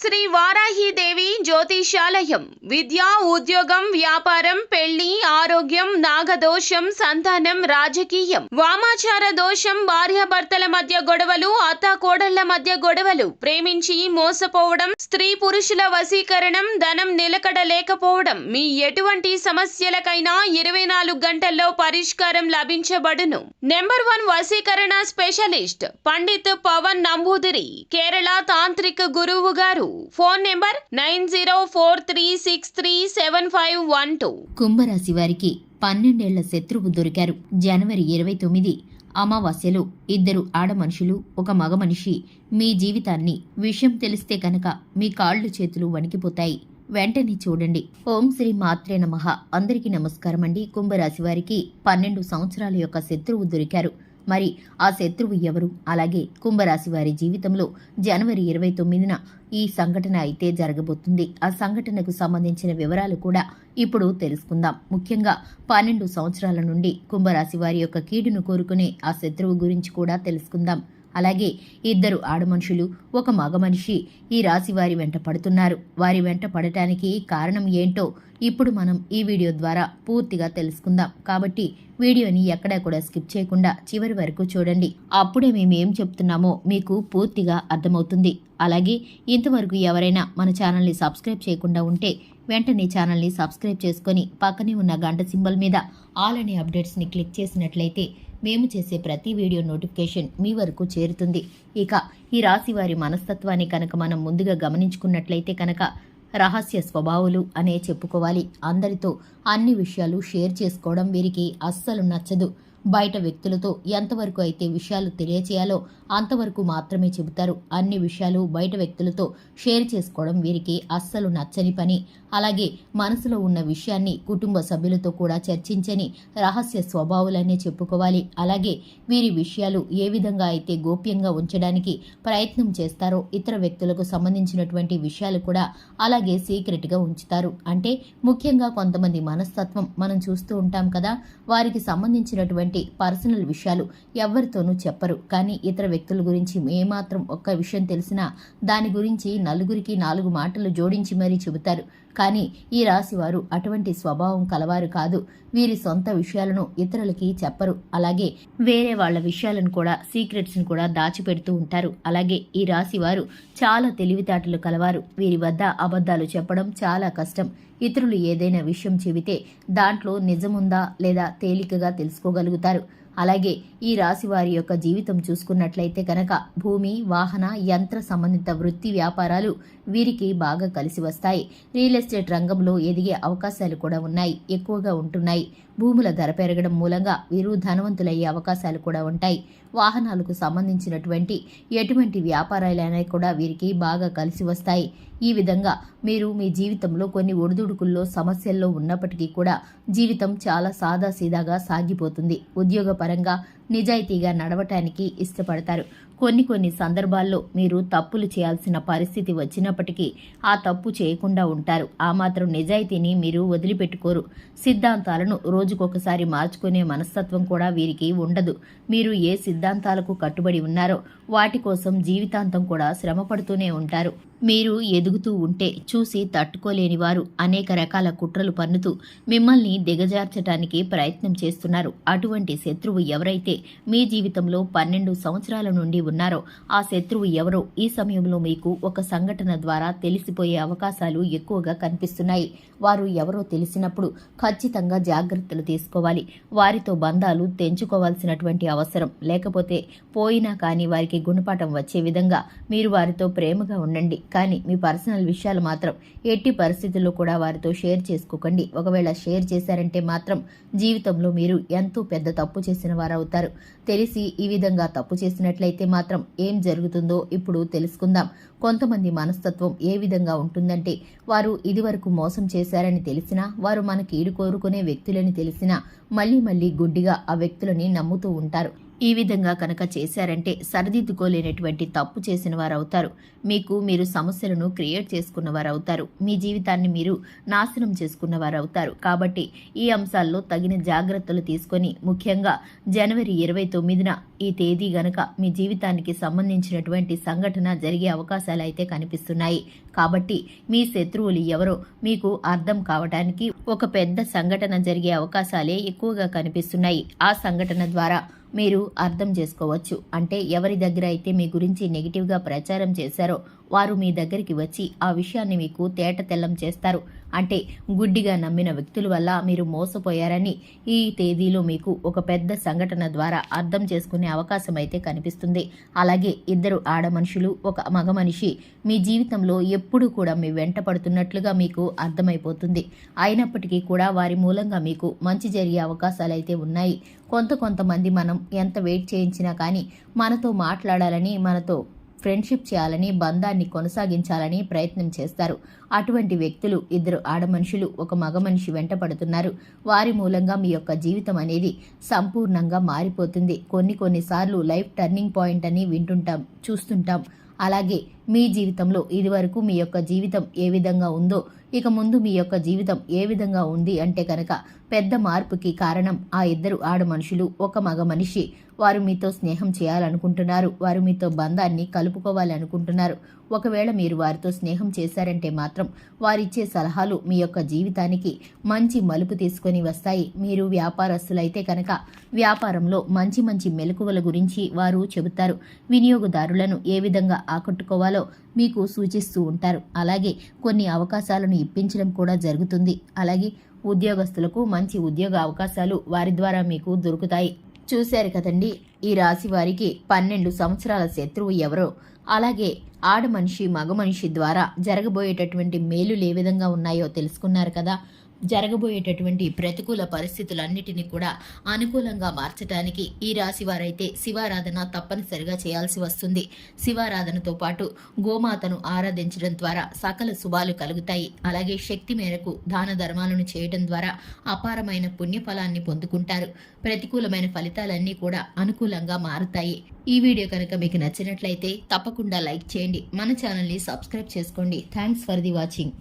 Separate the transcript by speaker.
Speaker 1: శ్రీ వారాహిదేవి జ్యోతిషాలయం విద్య, ఉద్యోగం, వ్యాపారం, పెళ్లి, ఆరోగ్యం, నాగదోషం, సంతానం, రాజకీయం, వామాచార దోషం, భార్యాభర్తల మధ్య గొడవలు, అత్తాకోడళ్ల మధ్య గొడవలు, ప్రేమించి మోసపోవడం, స్త్రీ పురుషుల వశీకరణం, ధనం నిలకడ లేకపోవడం, మీ ఎటువంటి సమస్యలకైనా 24 గంటల్లో పరిష్కారం లభించబడును. నెంబర్ 1 వశీకరణ స్పెషలిస్ట్ పండిత్ పవన్ నంబూదిరి, కేరళ తాంత్రిక గురువు గారు. Phone number 9043637512.
Speaker 2: కుంభరాశి వారికి 12 ఏళ్ల శత్రువు దొరికారు. జనవరి 29 అమావాస్యలో 2 ఆడ మనుషులు, 1 మగ మనిషి మీ జీవితాన్ని విషయం తెలిస్తే కనుక మీ కాళ్ళు చేతులు వణికిపోతాయి. వెంటనే చూడండి. ఓం శ్రీ మాత్రే నమః. అందరికీ నమస్కారం అండి. కుంభరాశి వారికి 12 సంవత్సరాల యొక్క శత్రువు దొరికారు. మరి ఆ శత్రువు ఎవరు? అలాగే కుంభరాశి వారి జీవితంలో జనవరి 29న ఈ సంఘటన అయితే జరగబోతుంది. ఆ సంఘటనకు సంబంధించిన వివరాలు కూడా ఇప్పుడు తెలుసుకుందాం. ముఖ్యంగా 12 సంవత్సరాల నుండి కుంభరాశి వారి యొక్క కీడును కోరుకునే ఆ శత్రువు గురించి కూడా తెలుసుకుందాం. అలాగే 2 ఆడమనుషులు, 1 మగ మనిషి ఈ రాశి వారి వెంట పడుతున్నారు. వారి వెంట పడటానికి కారణం ఏంటో ఇప్పుడు మనం ఈ వీడియో ద్వారా పూర్తిగా తెలుసుకుందాం. కాబట్టి వీడియోని ఎక్కడా కూడా స్కిప్ చేయకుండా చివరి వరకు చూడండి. అప్పుడే మేము ఏం చెప్తున్నామో మీకు పూర్తిగా అర్థమవుతుంది. అలాగే ఇంతవరకు ఎవరైనా మన ఛానల్ని సబ్స్క్రైబ్ చేయకుండా ఉంటే వెంటనే ఛానల్ని సబ్స్క్రైబ్ చేసుకొని పక్కనే ఉన్న గంట సింబల్ మీద ఆల్ అనే అప్డేట్స్ని క్లిక్ చేసినట్లయితే మేము చేసే ప్రతి వీడియో నోటిఫికేషన్ మీ వరకు చేరుతుంది. ఇక ఈ రాశి వారి మనస్తత్వాన్ని కనుక మనం ముందుగా గమనించుకున్నట్లయితే కనుక రహస్య స్వభావాలు అనే చెప్పుకోవాలి. అందరితో అన్ని విషయాలు షేర్ చేసుకోవడం వీరికి అస్సలు నచ్చదు. బయట వ్యక్తులతో ఎంతవరకు అయితే విషయాలు తెలియచేయాలో అంతవరకు మాత్రమే చెబుతారు. అన్ని విషయాలు బయట వ్యక్తులతో షేర్ చేసుకోవడం వీరికి అస్సలు నచ్చని పని. అలాగే మనసులో ఉన్న విషయాన్ని కుటుంబ సభ్యులతో కూడా చర్చించని రహస్య స్వభావాలనే చెప్పుకోవాలి. అలాగే వీరి విషయాలు ఏ విధంగా అయితే గోప్యంగా ఉంచడానికి ప్రయత్నం చేస్తారో ఇతర వ్యక్తులకు సంబంధించినటువంటి విషయాలు కూడా అలాగే సీక్రెట్గా ఉంచుతారు. అంటే ముఖ్యంగా కొంతమంది మనస్తత్వం మనం చూస్తూ ఉంటాం కదా, వారికి సంబంధించినటువంటి పర్సనల్ విషయాలు ఎవరితోనూ చెప్పరు. కానీ ఇతర వ్యక్తుల గురించి ఏమాత్రం ఒక్క విషయం తెలిసినా దాని గురించి నలుగురికి 4 మాటలు జోడించి మరీ చెబుతారు. కానీ ఈ రాశి వారు అటువంటి స్వభావం కలవారు కాదు. వీరి సొంత విషయాలను ఇతరులకి చెప్పరు. అలాగే వేరే వాళ్ళ విషయాలను కూడా సీక్రెట్స్ని కూడా దాచిపెడుతూ ఉంటారు. అలాగే ఈ రాశి వారు చాలా తెలివితేటలు కలవారు. వీరి వద్ద అబద్ధాలు చెప్పడం చాలా కష్టం. ఇతరులు ఏదైనా విషయం చెబితే దాంట్లో నిజముందా లేదా తేలికగా తెలుసుకోగలుగుతారు. అలాగే ఈ రాశి వారి యొక్క జీవితం చూసుకున్నట్లయితే కనుక భూమి, వాహన, యంత్ర సంబంధిత వృత్తి వ్యాపారాలు వీరికి బాగా కలిసి వస్తాయి. రియల్ ఎస్టేట్ రంగంలో ఎదిగే అవకాశాలు కూడా ఉన్నాయి, ఎక్కువగా ఉంటున్నాయి. భూముల ధర పెరగడం మూలంగా వీరు ధనవంతులయ్యే అవకాశాలు కూడా ఉంటాయి. వాహనాలకు సంబంధించినటువంటి ఎటువంటి వ్యాపారాలైనా కూడా వీరికి బాగా కలిసి వస్తాయి. ఈ విధంగా మీరు మీ జీవితంలో కొన్ని ఒడిదుడుకుల్లో సమస్యల్లో ఉన్నప్పటికీ కూడా జీవితం చాలా సాదాసీదాగా సాగిపోతుంది. ఉద్యోగపరంగా నిజాయితీగా నడవటానికి ఇష్టపడతారు. కొన్ని సందర్భాల్లో మీరు తప్పులు చేయాల్సిన పరిస్థితి వచ్చినప్పటికీ ఆ తప్పు చేయకుండా ఉంటారు. ఆ మాత్రం నిజాయితీని మీరు వదిలిపెట్టుకోరు. సిద్ధాంతాలను రోజుకొకసారి మార్చుకునే మనస్తత్వం కూడా వీరికి ఉండదు. మీరు ఏ సిద్ధాంతాలకు కట్టుబడి ఉన్నారో వాటి కోసం జీవితాంతం కూడా శ్రమపడుతూనే ఉంటారు. మీరు ఎదుగుతూ ఉంటే చూసి తట్టుకోలేని వారు అనేక రకాల కుట్రలు పన్నుతూ మిమ్మల్ని దిగజార్చటానికి ప్రయత్నం చేస్తున్నారు. అటువంటి శత్రువు ఎవరైతే మీ జీవితంలో 12 సంవత్సరాల నుండి ఉన్నారో ఆ శత్రువు ఎవరో ఈ సమయంలో మీకు ఒక సంఘటన ద్వారా తెలిసిపోయే అవకాశాలు ఎక్కువగా కనిపిస్తున్నాయి. వారు ఎవరో తెలిసినప్పుడు ఖచ్చితంగా జాగ్రత్తలు తీసుకోవాలి. వారితో బంధాలు తెంచుకోవాల్సినటువంటి అవసరం లేకపోతే పోయినా కానీ వారికి గుణపాఠం వచ్చే విధంగా మీరు వారితో ప్రేమగా ఉండండి. కానీ మీ పర్సనల్ విషయాలు మాత్రం ఎట్టి పరిస్థితుల్లో కూడా వారితో షేర్ చేసుకోకండి. ఒకవేళ షేర్ చేశారంటే మాత్రం జీవితంలో మీరు ఎంతో పెద్ద తప్పు చేసిన వారవుతారు. తెలిసి ఈ విధంగా తప్పు చేసినట్లయితే మాత్రం ఏం జరుగుతుందో ఇప్పుడు తెలుసుకుందాం. కొంతమంది మనస్తత్వం ఏ విధంగా ఉంటుందంటే వారు ఇదివరకు మోసం చేశారని తెలిసినా, వారు మనకి ఈడు కోరుకునే వ్యక్తులని తెలిసినా మళ్ళీ గుడ్డిగా ఆ వ్యక్తులని నమ్ముతూ ఉంటారు. ఈ విధంగా కనుక చేశారంటే సరిదిద్దుకోలేనటువంటి తప్పు చేసిన వారవుతారు. మీరు సమస్యలను క్రియేట్ చేసుకున్న వారవుతారు. మీ జీవితాన్ని మీరు నాశనం చేసుకున్న వారవుతారు. కాబట్టి ఈ అంశాల్లో తగిన జాగ్రత్తలు తీసుకొని ముఖ్యంగా జనవరి 29న ఈ తేదీ గనక మీ జీవితానికి సంబంధించినటువంటి సంఘటన జరిగే అవకాశం అవకాశాలు అయితే కనిపిస్తున్నాయి. కాబట్టి మీ శత్రువులు ఎవరో మీకు అర్థం కావడానికి ఒక పెద్ద సంఘటన జరిగే అవకాశాలే ఎక్కువగా కనిపిస్తున్నాయి. ఆ సంఘటన ద్వారా మీరు అర్థం చేసుకోవచ్చు. అంటే ఎవరి దగ్గర అయితే మీ గురించి నెగిటివ్గా ప్రచారం చేశారో వారు మీ దగ్గరికి వచ్చి ఆ విషయాన్ని మీకు తేటతెల్లం చేస్తారు. అంటే గుడ్డిగా నమ్మిన వ్యక్తుల వల్ల మీరు మోసపోయారని ఈ తేదీలో మీకు ఒక పెద్ద సంఘటన ద్వారా అర్థం చేసుకునే అవకాశం అయితే కనిపిస్తుంది. అలాగే ఇద్దరు ఆడ మనుషులు ఒక మగ మనిషి మీ జీవితంలో ఎప్పుడూ కూడా మీ వెంట పడుతున్నట్లుగా మీకు అర్థమైపోతుంది. అయినప్పటికీ కూడా వారి మూలంగా మీకు మంచి జరిగే అవకాశాలు అయితే ఉన్నాయి. కొంతమంది మనం ఎంత వెయిట్ చేయించినా కానీ మనతో మాట్లాడాలని, మనతో ఫ్రెండ్షిప్ చేయాలని, బంధాన్ని కొనసాగించాలని ప్రయత్నం చేస్తారు. అటువంటి వ్యక్తులు ఇద్దరు ఆడ మనుషులు ఒక మగ మనిషి వెంట పడుతున్నారు. వారి మూలంగా మీ యొక్క జీవితం అనేది సంపూర్ణంగా మారిపోతుంది. కొన్నిసార్లు లైఫ్ టర్నింగ్ పాయింట్ అని వింటుంటాం, చూస్తుంటాం. అలాగే మీ జీవితంలో ఇదివరకు మీ యొక్క జీవితం ఏ విధంగా ఉందో ఇక ముందు మీ యొక్క జీవితం ఏ విధంగా ఉంది అంటే కనుక పెద్ద మార్పుకి కారణం ఆ ఇద్దరు ఆడ మనుషులు ఒక మగ మనిషి. వారు మీతో స్నేహం చేయాలనుకుంటున్నారు. వారు మీతో బంధాన్ని కలుపుకోవాలనుకుంటున్నారు. ఒకవేళ మీరు వారితో స్నేహం చేశారంటే మాత్రం వారిచ్చే సలహాలు మీ యొక్క జీవితానికి మంచి మలుపు తీసుకొని వస్తాయి. మీరు వ్యాపారస్తులైతే కనుక వ్యాపారంలో మంచి మెలకువల గురించి వారు చెబుతారు. వినియోగదారులను ఏ విధంగా ఆకట్టుకోవాలో మీకు సూచిస్తూ ఉంటారు. అలాగే కొన్ని అవకాశాలను ఇప్పించడం కూడా జరుగుతుంది. అలాగే ఉద్యోగస్తులకు మంచి ఉద్యోగ అవకాశాలు వారి ద్వారా మీకు దొరుకుతాయి. చూశారు కదండి, ఈ రాశి వారికి 12 సంవత్సరాల శత్రువు ఎవరో, అలాగే ఆడ మనిషి మగ మనిషి ద్వారా జరగబోయేటటువంటి మేలులు ఏ విధంగా ఉన్నాయో తెలుసుకున్నారు కదా. జరగబోయేటటువంటి ప్రతికూల పరిస్థితులన్నిటినీ కూడా అనుకూలంగా మార్చడానికి ఈ రాశి వారైతే శివారాధన తప్పనిసరిగా చేయాల్సి వస్తుంది. శివారాధనతో పాటు గోమాతను ఆరాధించడం ద్వారా సకల శుభాలు కలుగుతాయి. అలాగే శక్తి మేరకు దాన ధర్మాలను చేయడం ద్వారా అపారమైన పుణ్యఫలాన్ని పొందుకుంటారు. ప్రతికూలమైన ఫలితాలన్నీ కూడా అనుకూలంగా మారుతాయి. ఈ వీడియో కనుక మీకు నచ్చినట్లయితే తప్పకుండా లైక్ చేయండి. మన ఛానల్ని సబ్స్క్రైబ్ చేసుకోండి. Thanks for the watching.